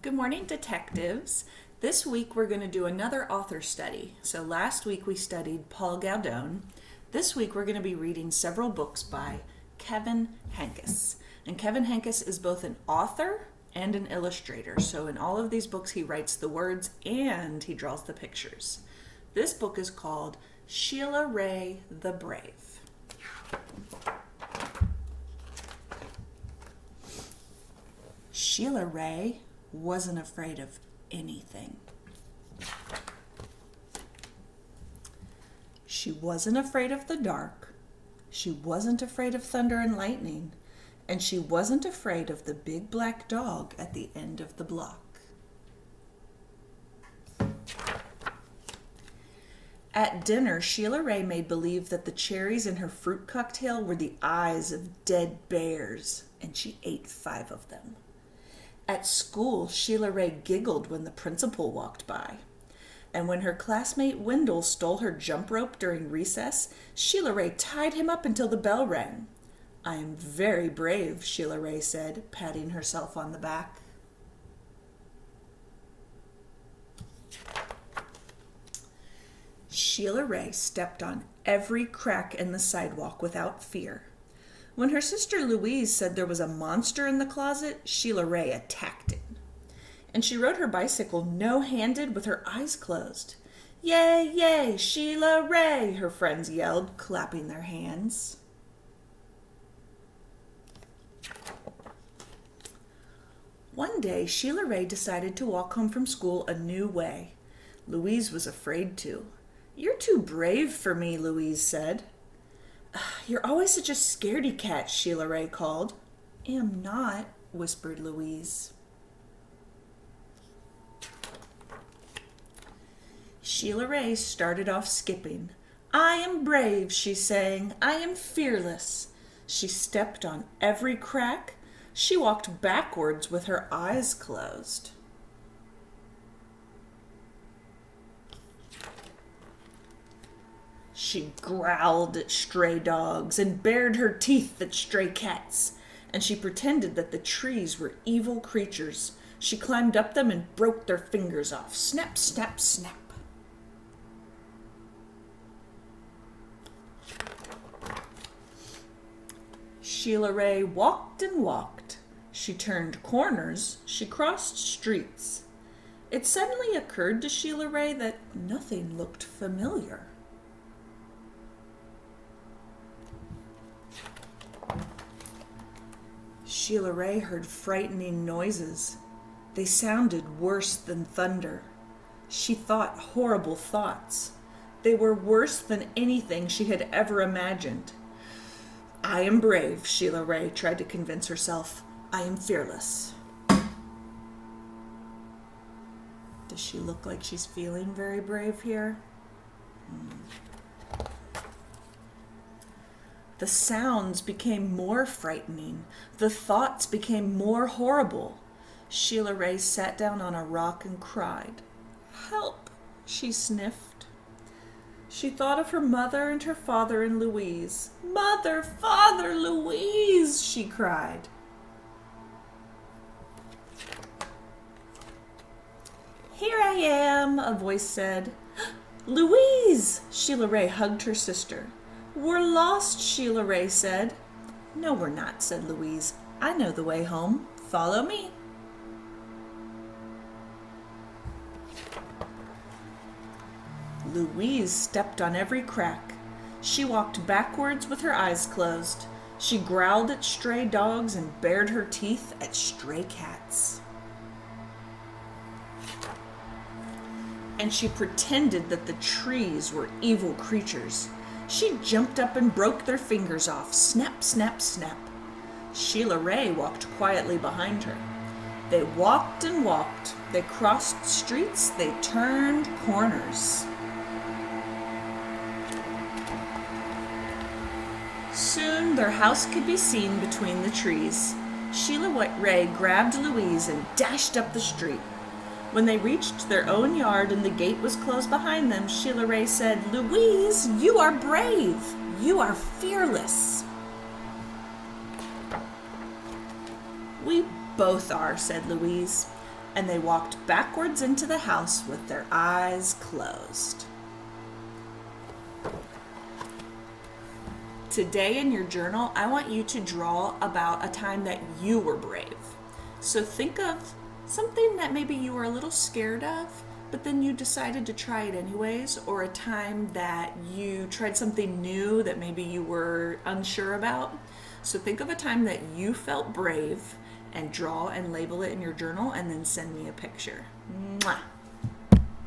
Good morning, detectives. This week we're going to do another author study. So last week we studied Paul Gauguin. This week we're going to be reading several books by Kevin Henkes. And Kevin Henkes is both an author and an illustrator. So in all of these books he writes the words and he draws the pictures. This book is called Sheila Rae The Brave. Sheila Rae wasn't afraid of anything. She wasn't afraid of the dark. She wasn't afraid of thunder and lightning. And she wasn't afraid of the big black dog at the end of the block. At dinner, Sheila Rae made believe that the cherries in her fruit cocktail were the eyes of dead bears, and she ate 5 of them. At school, Sheila Rae giggled when the principal walked by. And when her classmate Wendell stole her jump rope during recess, Sheila Rae tied him up until the bell rang. "I am very brave," Sheila Rae said, patting herself on the back. Sheila Rae stepped on every crack in the sidewalk without fear. When her sister Louise said there was a monster in the closet, Sheila Rae attacked it. And she rode her bicycle no-handed with her eyes closed. "Yay, yay, Sheila Rae," her friends yelled, clapping their hands. One day, Sheila Rae decided to walk home from school a new way. Louise was afraid to. "You're too brave for me," Louise said. "You're always such a scaredy cat," Sheila Rae called. "Am not," whispered Louise. Sheila Rae started off skipping. "I am brave," she sang. "I am fearless." She stepped on every crack. She walked backwards with her eyes closed. She growled at stray dogs and bared her teeth at stray cats, and she pretended that the trees were evil creatures. She climbed up them and broke their fingers off. Snap, snap, snap. Sheila Rae walked and walked. She turned corners. She crossed streets. It suddenly occurred to Sheila Rae that nothing looked familiar. Sheila Rae heard frightening noises. They sounded worse than thunder. She thought horrible thoughts. They were worse than anything she had ever imagined. "I am brave," Sheila Rae tried to convince herself. "I am fearless." Does she look like she's feeling very brave here? The sounds became more frightening. The thoughts became more horrible. Sheila Rae sat down on a rock and cried. "Help," she sniffed. She thought of her mother and her father and Louise. "Mother, Father, Louise," she cried. "Here I am," a voice said. "Louise!" Sheila Rae hugged her sister. "We're lost," Sheila Rae said. "No, we're not," said Louise. "I know the way home. Follow me." Louise stepped on every crack. She walked backwards with her eyes closed. She growled at stray dogs and bared her teeth at stray cats. And she pretended that the trees were evil creatures. She jumped up and broke their fingers off. Snap, snap, snap. Sheila Rae walked quietly behind her. They walked and walked. They crossed streets. They turned corners. Soon their house could be seen between the trees. Sheila Rae grabbed Louise and dashed up the street. When they reached their own yard and the gate was closed behind them, Sheila Rae said, "Louise, you are brave. You are fearless." "We both are," said Louise. and they walked backwards into the house with their eyes closed. Today in your journal, I want you to draw about a time that you were brave. So think of something that maybe you were a little scared of, but then you decided to try it anyways, or a time that you tried something new that maybe you were unsure about. So think of a time that you felt brave and draw and label it in your journal and then send me a picture. Mwah.